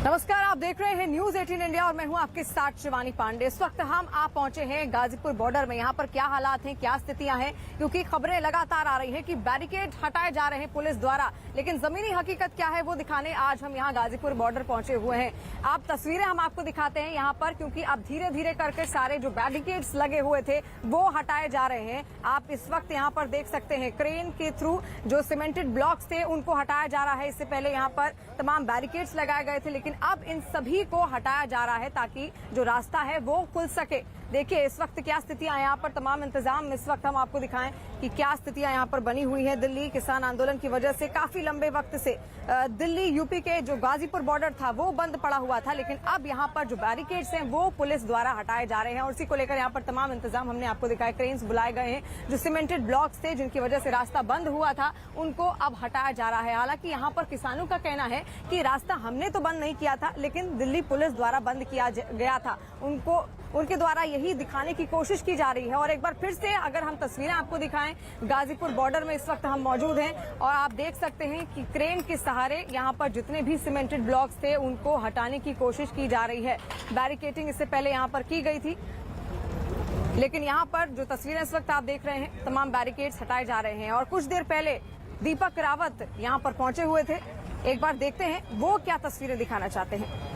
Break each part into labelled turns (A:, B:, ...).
A: नमस्कार, आप देख रहे हैं न्यूज 18 इंडिया और मैं हूं आपके साथ शिवानी पांडे। इस वक्त हम आप पहुंचे हैं गाजीपुर बॉर्डर में। यहां पर क्या हालात हैं, क्या स्थितियां हैं, क्योंकि खबरें लगातार आ रही हैं कि बैरिकेड हटाए जा रहे हैं पुलिस द्वारा, लेकिन जमीनी हकीकत क्या है वो दिखाने आज हम यहां गाजीपुर बॉर्डर पहुंचे हुए हैं। आप तस्वीरें हम आपको दिखाते हैं यहां पर, क्योंकि अब धीरे धीरे करके सारे जो बैरिकेड्स लगे हुए थे वो हटाए जा रहे हैं। आप इस वक्त यहाँ पर देख सकते हैं क्रेन के थ्रू जो सीमेंटेड ब्लॉक्स थे उनको हटाया जा रहा है। इससे पहले यहाँ पर तमाम बैरिकेड्स लगाए गए थे, लेकिन अब इन सभी को हटाया जा रहा है ताकि जो रास्ता है वो खुल सके। देखिए इस वक्त क्या स्थितियां यहाँ पर, तमाम इंतजाम इस वक्त हम आपको दिखाएं कि क्या स्थितियां यहाँ पर बनी हुई हैं। दिल्ली किसान आंदोलन की वजह से काफी लंबे वक्त से दिल्ली यूपी के जो गाजीपुर बॉर्डर था वो बंद पड़ा हुआ था, लेकिन अब यहाँ पर जो बैरिकेड्स हैं वो पुलिस द्वारा हटाए जा रहे हैं और इसी को लेकर यहाँ पर तमाम इंतजाम हमने आपको दिखाए। क्रेन्स बुलाए गए हैं, जो सीमेंटेड ब्लॉक्स थे जिनकी वजह से रास्ता बंद हुआ था उनको अब हटाया जा रहा है। हालांकि यहाँ पर किसानों का कहना है कि रास्ता हमने तो बंद नहीं किया था, लेकिन दिल्ली पुलिस द्वारा बंद किया गया था। उनके द्वारा यही दिखाने की कोशिश की जा रही है। और एक बार फिर से अगर हम तस्वीरें आपको दिखाएं, गाजीपुर बॉर्डर में इस वक्त हम मौजूद हैं और आप देख सकते हैं कि क्रेन के सहारे यहाँ पर जितने भी सीमेंटेड ब्लॉक्स थे उनको हटाने की कोशिश की जा रही है। बैरिकेडिंग इससे पहले यहाँ पर की गई थी, लेकिन यहाँ पर जो तस्वीरें इस वक्त आप देख रहे हैं तमाम बैरिकेड्स हटाए जा रहे हैं। और कुछ देर पहले दीपक रावत यहाँ पर पहुंचे हुए थे, एक बार देखते हैं वो क्या तस्वीरें दिखाना चाहते हैं।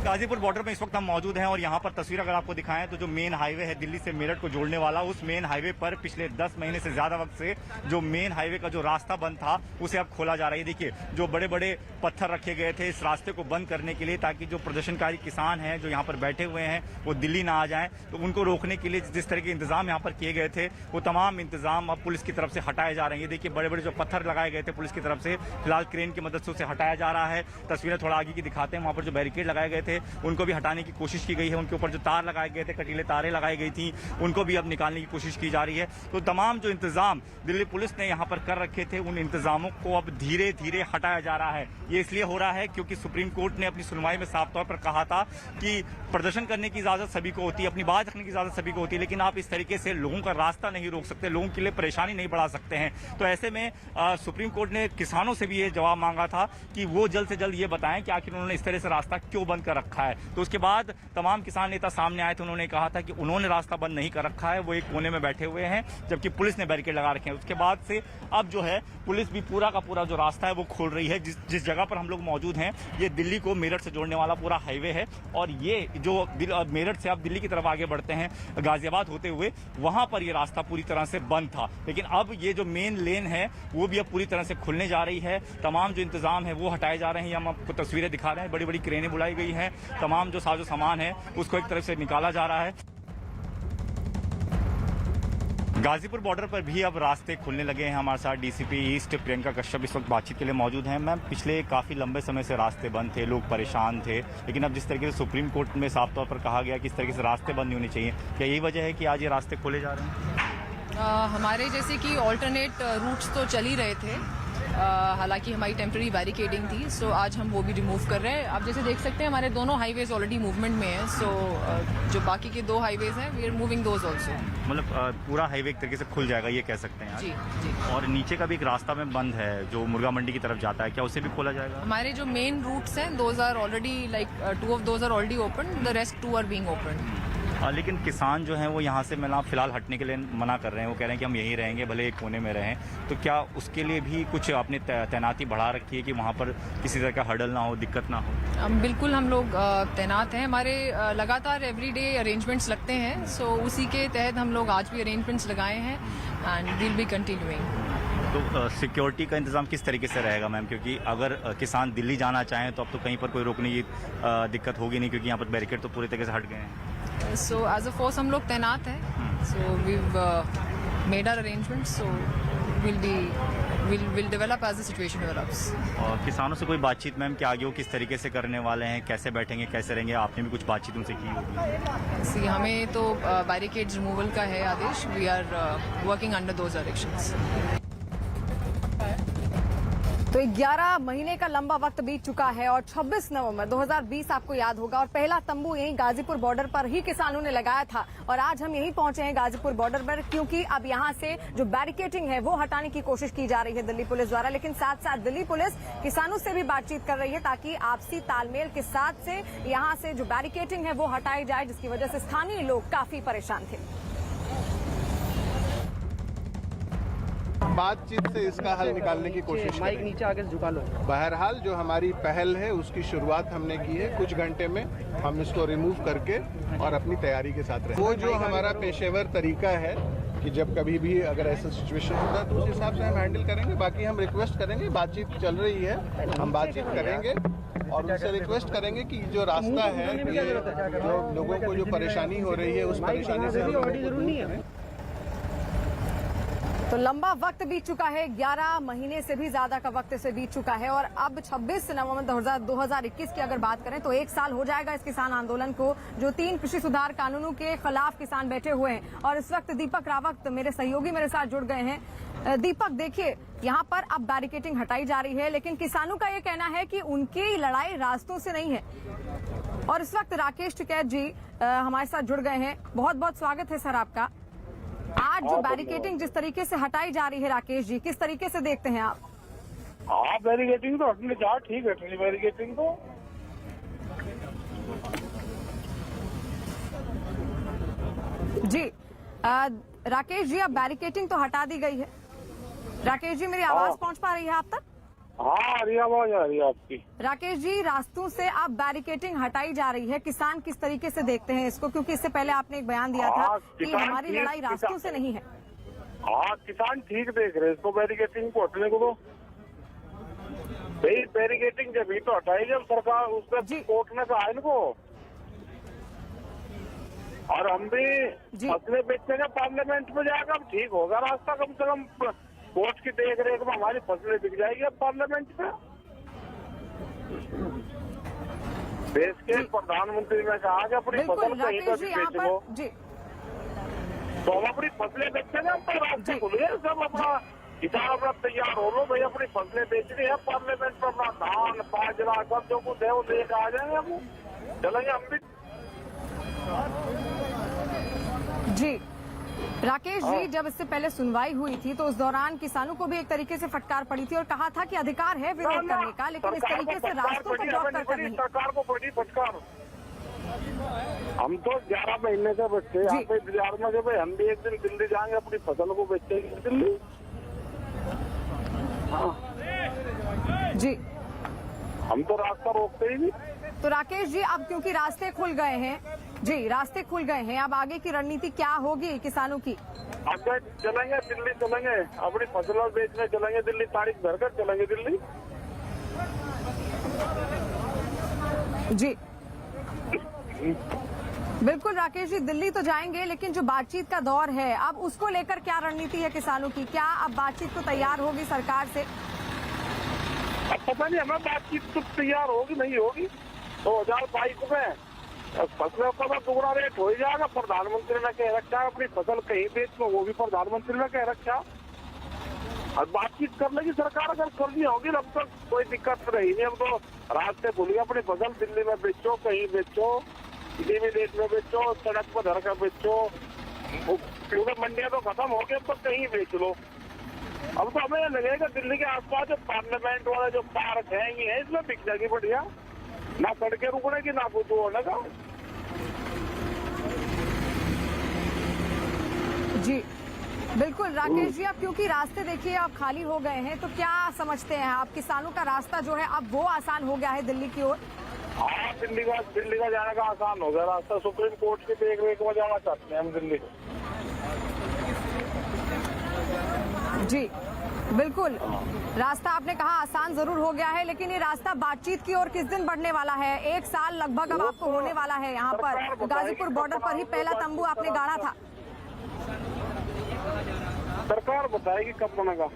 B: गाजीपुर बॉर्डर में इस वक्त हम मौजूद हैं और यहाँ पर तस्वीर अगर आपको दिखाएं तो जो मेन हाईवे है दिल्ली से मेरठ को जोड़ने वाला, उस मेन हाईवे पर पिछले 10 महीने से ज्यादा वक्त से जो मेन हाईवे का जो रास्ता बंद था उसे अब खोला जा रहा है। देखिए जो बड़े बड़े पत्थर रखे गए थे इस रास्ते को बंद करने के लिए, ताकि जो प्रदर्शनकारी किसान हैं जो यहाँ पर बैठे हुए हैं वो दिल्ली ना आ जाएं, तो उनको रोकने के लिए जिस तरह के इंतजाम यहाँ पर किए गए थे वो तमाम इंतजाम अब पुलिस की तरफ से हटाए जा रहे हैं। देखिए बड़े बड़े जो पत्थर लगाए गए थे पुलिस की तरफ से, फिलहाल क्रेन की मदद से उसे हटाया जा रहा है। तस्वीरें थोड़ा आगे की दिखाते हैं। वहाँ पर जो बैरिकेड लगाए गए थे उनको भी हटाने की कोशिश की गई है। उनके ऊपर जो तार लगाए गए थे, कटीले तारें लगाई गई थी, उनको भी अब निकालने की कोशिश की जा रही है। तो तमाम जो इंतजाम दिल्ली पुलिस ने यहाँ पर कर रखे थे उन इंतजामों को अब धीरे धीरे हटाया जा रहा है। ये इसलिए हो रहा है क्योंकि सुप्रीम कोर्ट ने अपनी सुनवाई में साफ तौर पर कहा था कि प्रदर्शन करने की इजाजत सभी को होती है, अपनी बात रखने की इजाजत सभी को होती है, लेकिन आप इस तरीके से लोगों का रास्ता नहीं रोक सकते, लोगों के लिए परेशानी नहीं बढ़ा सकते हैं। तो ऐसे में सुप्रीम कोर्ट ने किसानों से भी ये जवाब मांगा था कि वो जल्द से जल्द ये बताएं कि आखिर उन्होंने इस तरह से रास्ता क्यों बंद कर रखा है। तो उसके बाद तमाम किसान नेता सामने आए थे, उन्होंने कहा था कि उन्होंने रास्ता बंद नहीं कर रखा है, वो एक कोने में बैठे हुए हैं जबकि पुलिस ने बैरिकेड लगा रखे हैं। उसके बाद से अब जो है पुलिस भी पूरा का पूरा जो रास्ता है वो खोल रही है। जिस जगह पर हम लोग मौजूद हैं ये दिल्ली को मेरठ से जोड़ने वाला पूरा हाईवे है और ये जो मेरठ से आप दिल्ली की तरफ आगे बढ़ते हैं गाजियाबाद होते हुए, वहां पर ये रास्ता पूरी तरह से बंद था, लेकिन अब ये जो मेन लेन है वो भी अब पूरी तरह से खुलने जा रही है। तमाम जो इंतजाम है वो हटाए जा रहे हैं। हम आपको तस्वीरें दिखा रहे हैं, बड़ी बड़ी क्रेनें बुलाई गई हैं, तमाम जो साजो सामान है उसको एक तरफ से निकाला जा रहा है। गाजीपुर बॉर्डर पर भी अब रास्ते खुलने लगे हैं। हमारे साथ डीसीपी ईस्ट प्रियंका कश्यप इस वक्त बातचीत के लिए मौजूद हैं। मैम, पिछले काफ़ी लंबे समय से रास्ते बंद थे, लोग परेशान थे, लेकिन अब जिस तरीके से सुप्रीम कोर्ट में साफ तौर पर कहा गया कि इस तरीके से रास्ते बंद नहीं होने चाहिए, क्या यही वजह है कि आज ये रास्ते खोले जा रहे हैं?
C: हमारे जैसे कि ऑल्टरनेट रूट्स तो चल ही रहे थे, हालांकि हमारी टेम्प्रेरी बैरिकेडिंग थी, सो आज हम वो भी रिमूव कर रहे हैं। आप जैसे देख सकते हैं हमारे दोनों हाईवेज ऑलरेडी मूवमेंट में हैं, सो जो बाकी के 2 हाईवेज हैं we are moving those also.
B: मतलब पूरा हाईवे एक तरीके से खुल जाएगा ये कह सकते हैं आज?
C: जी जी।
B: और नीचे का भी एक रास्ता में बंद है जो मुर्गा मंडी की तरफ जाता है, क्या उसे भी खोला जाएगा?
C: हमारे जो मेन रूट्स हैं those are already two of those are already open, the rest 2 are being open.
B: लेकिन किसान जो हैं वो यहाँ से मिला फिलहाल हटने के लिए मना कर रहे हैं। वो कह रहे हैं कि हम यहीं रहेंगे, भले एक कोने में रहें। तो क्या उसके लिए भी कुछ आपने तैनाती बढ़ा रखी है कि वहाँ पर किसी तरह का हर्डल ना हो, दिक्कत ना हो?
C: बिल्कुल हम लोग तैनात हैं। हमारे लगातार एवरीडे अरेंजमेंट्स लगते हैं, सो उसी के तहत हम लोग आज भी अरेंजमेंट्स लगाए हैं एंड विल बी कंटिन्यूइंग।
B: तो सिक्योरिटी का इंतजाम किस तरीके से रहेगा मैम? क्योंकि अगर किसान दिल्ली जाना चाहें तो अब तो कहीं पर कोई रोकने की दिक्कत होगी नहीं, क्योंकि यहाँ पर बैरिकेड तो पूरी तरीके से हट गए हैं।
C: सो एज अ फोर्स हम लोग तैनात हैं, so we've made our arrangements, so will develop as the situation develops.
B: और किसानों से कोई बातचीत मैम कि आगे वो किस तरीके से करने वाले हैं, कैसे बैठेंगे, कैसे रहेंगे? आपने भी कुछ बातचीत उनसे की होगी?
C: हमें तो बैरिकेड्स रिमूवल का है आदेश, we are working under those directions.
A: तो तो 11 महीने का लंबा वक्त बीत चुका है और 26 नवंबर 2020 आपको याद होगा और पहला तंबू यहीं गाजीपुर बॉर्डर पर ही किसानों ने लगाया था। और आज हम यहीं पहुंचे हैं गाजीपुर बॉर्डर पर, क्योंकि अब यहां से जो बैरिकेडिंग है वो हटाने की कोशिश की जा रही है दिल्ली पुलिस द्वारा। लेकिन साथ साथ दिल्ली पुलिस किसानों से भी बातचीत कर रही है ताकि आपसी तालमेल के साथ से यहां से जो बैरिकेडिंग है वो हटाई जाए, जिसकी वजह से स्थानीय लोग काफी परेशान थे।
D: बातचीत से इसका हल निकालने की कोशिश
E: माइक नीचे आगे से झुका लो।
D: बहरहाल जो हमारी पहल है उसकी शुरुआत हमने की है। कुछ घंटे में हम इसको रिमूव करके और अपनी तैयारी के साथ रहें। वो जो हमारा पेशेवर तरीका है कि जब कभी भी अगर ऐसा सिचुएशन होता है तो उस हिसाब से हम हैंडल करेंगे। बाकी हम रिक्वेस्ट करेंगे, बातचीत चल रही है, हम बातचीत करेंगे और उनसे रिक्वेस्ट करेंगे कि जो रास्ता है, ये जो लोगों को जो परेशानी हो रही है उस परेशानी से
E: जरूर नहीं है।
A: तो लंबा वक्त बीत चुका है, 11 महीने से भी ज्यादा का वक्त से बीत चुका है और अब 26 नवंबर 2021 की अगर बात करें तो 1 साल हो जाएगा इस किसान आंदोलन को, जो 3 कृषि सुधार कानूनों के खिलाफ किसान बैठे हुए हैं। और इस वक्त दीपक रावत मेरे सहयोगी मेरे साथ जुड़ गए हैं। दीपक, देखिए यहाँ पर अब बैरिकेडिंग हटाई जा रही है, लेकिन किसानों का ये कहना है कि उनकी लड़ाई रास्तों से नहीं है। और इस वक्त राकेश टिकैत जी हमारे साथ जुड़ गए हैं। बहुत बहुत स्वागत है सर आपका। आज जो बैरिकेडिंग जिस तरीके से हटाई जा रही है राकेश जी, किस तरीके से देखते हैं आप?
F: हाँ, बैरिकेडिंग तो हटने जा, ठीक है बैरिकेडिंग तो।
A: जी राकेश जी, अब बैरिकेडिंग तो हटा दी गई है। राकेश जी, मेरी आवाज पहुंच पा रही है आप तक?
F: हाँ, आ रही आवाज आ रही है आपकी।
A: राकेश जी, रास्तों से अब बैरिकेडिंग हटाई जा रही है, किसान किस तरीके से देखते हैं इसको? क्योंकि इससे पहले आपने एक बयान दिया था कि हमारी लड़ाई रास्तों से नहीं है।
F: हाँ, किसान ठीक देख रहे हैं इसको, बैरिकेडिंग को हटने को। तो भाई बैरिकेडिंग जब ही तो हटाई जब सरकार उस पर कोर्ट ने कहा इनको। और हम भी फसलें बेचने का पार्लियामेंट में जाकर अब ठीक होगा रास्ता, कम से कम कोर्ट की देख रेख में हमारी फसलें बिक जाएगी अब पार्लियामेंट में। देश के प्रधानमंत्री ने कहा कि अपनी फसल कहीं पर भी बेच लो, तो हम अपनी फसलें बेचेंगे। हम तो रास्ते खुल गए सब, अपना किसान अपना तैयार हो लो भाई, अपनी फसलें बेचनी है पार्लियामेंट में। अपना धान बाजरा सब जो कुछ है वो लेकर आ जाएंगे, हम चलेंगे हम भी।
A: जी राकेश जी, जब इससे पहले सुनवाई हुई थी तो उस दौरान किसानों को भी एक तरीके से फटकार पड़ी थी और कहा था कि अधिकार है विरोध करने का, लेकिन इस तरीके से रास्तों को ब्लॉक कर नहीं।
F: सरकार को बड़ी फटकार। हम तो 11 महीने से बच्चे यहाँ पे इंतजार में थे भाई, हम भी एक दिन दिल्ली जाएंगे, अपनी फसल को बेचेंगे दिल्ली।
A: जी,
F: हम तो रास्ता रोकते ही नहीं।
A: तो राकेश जी, अब क्योंकि रास्ते खुल गए हैं, जी रास्ते खुल गए हैं, अब आगे की रणनीति क्या होगी किसानों की?
F: आगे चलेंगे दिल्ली, चलेंगे अपनी फसल बेचने, चलेंगे दिल्ली, तारीख भरकर चलेंगे दिल्ली। जी बिल्कुल राकेश जी, दिल्ली तो जाएंगे, लेकिन जो बातचीत का दौर है अब उसको लेकर क्या रणनीति है किसानों की? क्या अब बातचीत तो तैयार होगी सरकार से? अब पता नहीं, हमें बातचीत तो तैयार होगी नहीं होगी। 2022 में फसलों का तो दुगना रेट हो ही जाएगा। प्रधानमंत्री ने कह रखा है अपनी फसल कहीं बेच लो, वो भी प्रधानमंत्री ने कह रखा। और बातचीत कर लेगी सरकार, अगर करनी होगी। अब तक कोई दिक्कत रही नहीं, अब तो रास्ते खुल गए, अपनी फसल दिल्ली में बेचो, कहीं बेचो, किसी भी देश में बेचो, सड़क पर धर कर बेचो, क्योंकि मंडियां तो खत्म हो गई, अब तो कहीं बेच लो। अब तो हमें लगेगा दिल्ली के आसपास जो पार्लियामेंट वाला जो पार्क है ये है, इसमें बिक जाएगी बढ़िया, ना सड़कें रुकने की ना कुछ होने का।
A: जी बिल्कुल राकेश जी, अब क्योंकि रास्ते देखिए अब खाली हो गए हैं, तो क्या समझते हैं आप किसानों का रास्ता जो है अब वो आसान हो गया है दिल्ली की ओर?
F: हाँ, दिल्ली का जाने का आसान हो गया रास्ता। सुप्रीम कोर्ट की देख रेख में जाना चाहते हैं हम दिल्ली।
A: जी बिल्कुल, रास्ता आपने कहा आसान जरूर हो गया है, लेकिन ये रास्ता बातचीत की ओर किस दिन बढ़ने वाला है? 1 साल लगभग अब आपको होने वाला है यहाँ पर गाजीपुर बॉर्डर पर ही पहला तंबू आपने गाड़ा था।
F: सरकार बताएगी कब बनेगा।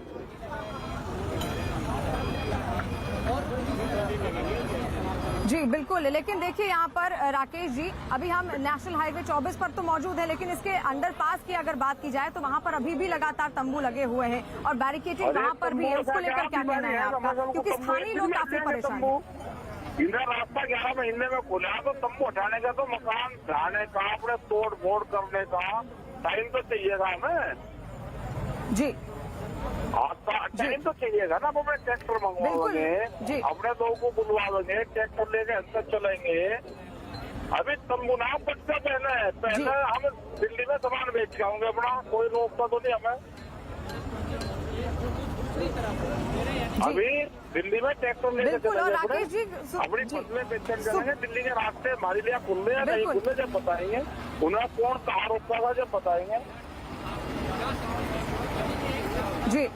A: जी बिल्कुल, लेकिन देखिए यहाँ पर राकेश जी, अभी हम नेशनल हाईवे 24 पर तो मौजूद है, लेकिन इसके अंडरपास की अगर बात की जाए तो वहाँ पर अभी भी लगातार तंबू लगे हुए हैं और बैरिकेडिंग वहाँ पर भी है। उसको लेकर क्या कहना है आपका, क्योंकि स्थानीय लोग काफी परेशान हैं।
E: इधर रास्ता 11 महीने में खुला तो तंबू हटाने का, तो मकान ढाने का, अपने तोड़ फोड़ करने का टाइम तो चाहिएगा हमें
A: जी।
E: टाइम तो चाहिएगा ना। अपने ट्रैक्टर मंगवाओगे, अपने लोगों को बुलवा लेंगे, ट्रैक्टर लेके अंदर चलेंगे। अभी तंबू ना बच्चे पहले हम दिल्ली में सामान बेच के आऊंगे अपना, कोई रोकता तो नहीं हमें। अभी दिल्ली में ट्रैक्टर लेके चलेंगे, अपनी फसलें बेचने चलेंगे। दिल्ली के रास्ते हमारे लिए खुले हैं नहीं खुले जब बताएंगे, उन्हें कौन कहाँ रोकेगा जब बताएंगे।
A: जी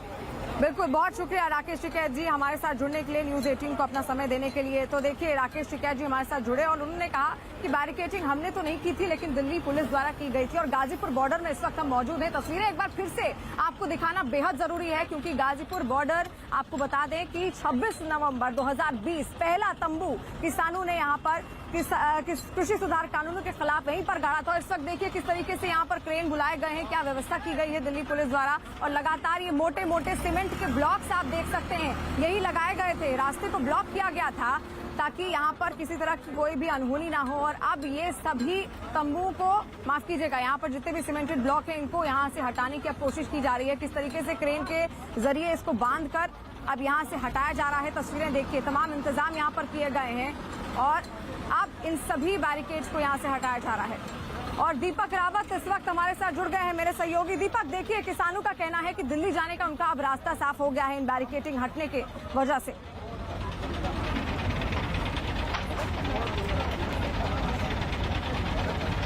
A: बिल्कुल, बहुत शुक्रिया राकेश टिकैत जी हमारे साथ जुड़ने के लिए, न्यूज 18 को अपना समय देने के लिए। तो देखिए राकेश टिकैत जी हमारे साथ जुड़े और उन्होंने कहा कि बैरिकेडिंग हमने तो नहीं की थी, लेकिन दिल्ली पुलिस द्वारा की गई थी। और गाजीपुर बॉर्डर में इस वक्त हम मौजूद हैं। तस्वीरें एक बार फिर से आपको दिखाना बेहद जरूरी है, क्योंकि गाजीपुर बॉर्डर, आपको बता दें कि 26 नवंबर 2020 पहला तंबू किसानों ने यहाँ पर कृषि सुधार कानूनों के खिलाफ यहीं पर गाड़ा था। इस वक्त देखिए किस तरीके से यहाँ पर क्रेन बुलाए गए हैं, क्या व्यवस्था की गई है दिल्ली पुलिस द्वारा। और लगातार ये मोटे मोटे सीमेंट के ब्लॉक्स आप देख सकते हैं, यही लगाए गए थे। रास्ते को ब्लॉक किया गया था ताकि यहाँ पर किसी तरह की कोई भी अनहोनी ना हो। और अब ये सभी तंबू को, माफ कीजिएगा, यहाँ पर जितने भी सीमेंटेड ब्लॉक हैं इनको यहाँ से हटाने की अब कोशिश की जा रही है। किस तरीके से क्रेन के जरिए इसको बांधकर अब यहाँ से हटाया जा रहा है। तस्वीरें देखिए, तमाम इंतजाम यहाँ पर किए गए हैं और अब इन सभी बैरिकेड्स को यहाँ से हटाया जा रहा है। और दीपक रावत इस वक्त हमारे साथ जुड़ गए हैं, मेरे सहयोगी। दीपक, देखिए किसानों का कहना है कि दिल्ली जाने का उनका अब रास्ता साफ हो गया है इन बैरिकेडिंग हटने की वजह से।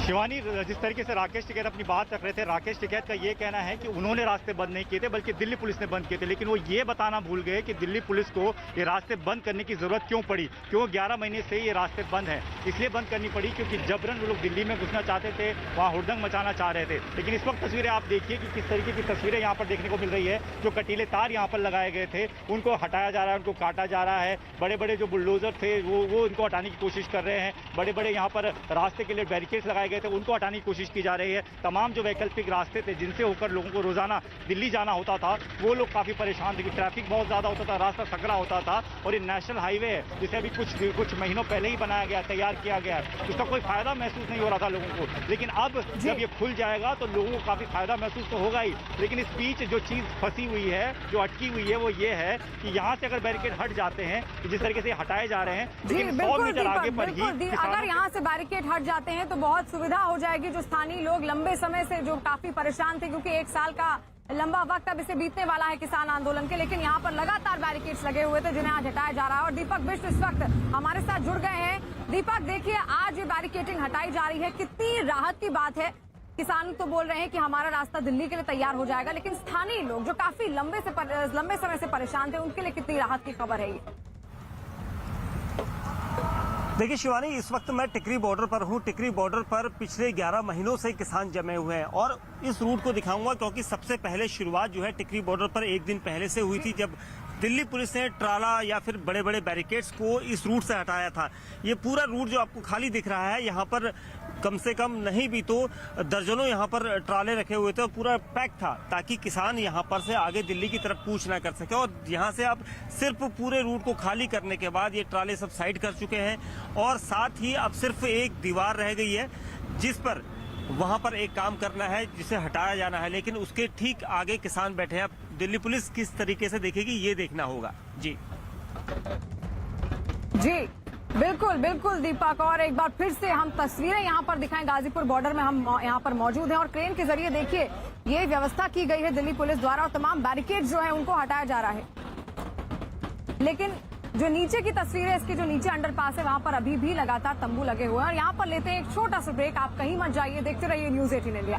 B: शिवानी, जिस तरीके से राकेश टिकैत अपनी बात रख रहे थे, राकेश टिकैत का ये कहना है कि उन्होंने रास्ते बंद नहीं किए थे, बल्कि दिल्ली पुलिस ने बंद किए थे। लेकिन वो ये बताना भूल गए कि दिल्ली पुलिस को ये रास्ते बंद करने की जरूरत क्यों पड़ी, क्यों 11 महीने से ये रास्ते बंद हैं। इसलिए बंद करनी पड़ी क्योंकि जबरन वो लोग दिल्ली में घुसना चाहते थे, वहाँ हुड़दंग मचाना चाह रहे थे। लेकिन इस वक्त तस्वीरें आप देखिए कि किस तरीके की तस्वीरें यहाँ पर देखने को मिल रही है। जो कटीले तार यहाँ पर लगाए गए थे उनको हटाया जा रहा है, उनको काटा जा रहा है। बड़े बड़े जो बुलडोजर थे वो उनको हटाने की कोशिश कर रहे हैं। बड़े बड़े यहाँ पर रास्ते के लिए बैरिकेड्स लगाए गए थे, उनको हटाने की कोशिश की जा रही है। तमाम जो वैकल्पिक रास्ते थे जिनसे होकर लोगों को रोजाना दिल्ली जाना होता था, वो लोग काफी परेशान थे। ट्रैफिक बहुत ज्यादा होता था, रास्ता सकरा होता था। और ये नेशनल हाईवे है जिसे अभी कुछ महीनों पहले ही बनाया गया, तैयार किया गया है, उसका कोई फायदा महसूस नहीं हो रहा था लोगों को। लेकिन अब जब ये खुल जाएगा तो लोगों को काफी फायदा महसूस तो होगा ही। लेकिन इस बीच जो चीज फंसी हुई है, जो अटकी हुई है, वो ये है कि यहाँ से अगर बैरिकेड हट जाते हैं, तो जिस तरीके से हटाए जा रहे हैं, लेकिन 100 मीटर आगे पर ही
A: अगर यहाँ से बैरिकेड हट जाते हैं तो बहुत सुविधा हो जाएगी। जो स्थानीय लोग लंबे समय से जो काफी परेशान थे, क्योंकि 1 साल का लंबा वक्त अब इसे बीतने वाला है किसान आंदोलन के, लेकिन यहाँ पर लगातार बैरिकेड्स लगे हुए थे जिन्हें आज हटाया जा रहा है। और दीपक बिष्ट इस वक्त हमारे साथ जुड़ गए हैं। दीपक, देखिए आज ये बैरिकेडिंग हटाई जा रही है, कितनी राहत की बात है। किसान तो बोल रहे हैं कि हमारा रास्ता दिल्ली के लिए तैयार हो जाएगा, लेकिन स्थानीय लोग जो काफी लंबे समय से परेशान थे, उनके लिए कितनी राहत की खबर है ये?
G: देखिए शिवानी, इस वक्त मैं टिकरी बॉर्डर पर हूँ। टिकरी बॉर्डर पर पिछले 11 महीनों से किसान जमे हुए हैं और इस रूट को दिखाऊंगा क्योंकि सबसे पहले शुरुआत जो है टिकरी बॉर्डर पर एक दिन पहले से हुई थी, जब दिल्ली पुलिस ने ट्राला या फिर बड़े बड़े बैरिकेड्स को इस रूट से हटाया था। ये पूरा रूट जो आपको खाली दिख रहा है, यहाँ पर कम से कम नहीं भी तो दर्जनों यहाँ पर ट्राले रखे हुए थे और पूरा पैक था, ताकि किसान यहाँ पर से आगे दिल्ली की तरफ कूच ना कर सके। और यहाँ से अब सिर्फ पूरे रूट को खाली करने के बाद ये ट्राले सब साइड कर चुके हैं और साथ ही अब सिर्फ एक दीवार रह गई है जिस पर वहाँ पर एक काम करना है, जिसे हटाया जाना है। लेकिन उसके ठीक आगे किसान बैठे हैं। अब दिल्ली पुलिस किस तरीके से देखेगी ये देखना होगा। जी
A: बिल्कुल बिल्कुल दीपक, और एक बार फिर से हम तस्वीरें यहाँ पर दिखाएं। गाजीपुर बॉर्डर में हम यहाँ पर मौजूद हैं और क्रेन के जरिए देखिए ये व्यवस्था की गई है दिल्ली पुलिस द्वारा और तमाम बैरिकेड जो है उनको हटाया जा रहा है। लेकिन जो नीचे की तस्वीर है, इसके जो नीचे अंडरपास है, वहां पर अभी भी लगातार तंबू लगे हुए हैं। और यहाँ पर लेते हैं एक छोटा सा ब्रेक। आप कहीं मत जाइए, देखते रहिए न्यूज 18 इंडिया।